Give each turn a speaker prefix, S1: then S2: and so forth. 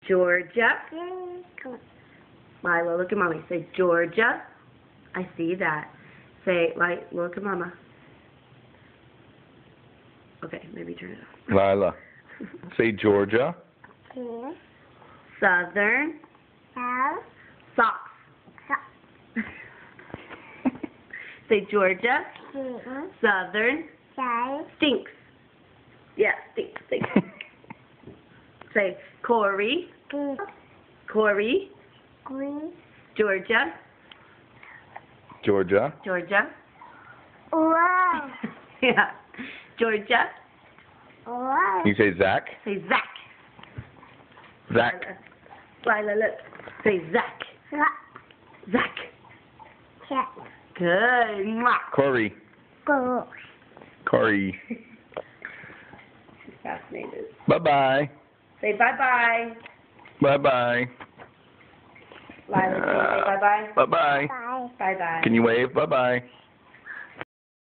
S1: Georgia.
S2: Come on.
S1: Lila, look at mommy. Say Georgia. I see that. Say, look at mama. Okay, maybe turn it off.
S3: Lila, say Georgia.
S2: Here.
S1: Southern
S2: Have.
S1: socks.
S2: Stop.
S1: Say Georgia.
S2: Here.
S1: Southern
S2: Side.
S1: stinks. Yeah, stinks. Say Corey.
S2: Good.
S1: Corey.
S2: Green.
S1: Georgia.
S3: Georgia.
S1: Georgia.
S2: Wow.
S1: Yeah. Georgia.
S2: Wow.
S3: You say Zach.
S1: Say Zach.
S3: Zach.
S1: Lila, look. Say Zach. Zach.
S2: Cat.
S1: Good. Mwah.
S3: Corey.
S2: Go.
S3: Corey.
S1: She's fascinated.
S3: Bye-bye.
S1: Say bye-bye.
S3: Bye-bye.
S1: Lila, can you say bye-bye?
S3: Bye-bye.
S2: Bye.
S1: Bye-bye.
S3: Can you wave? Bye-bye.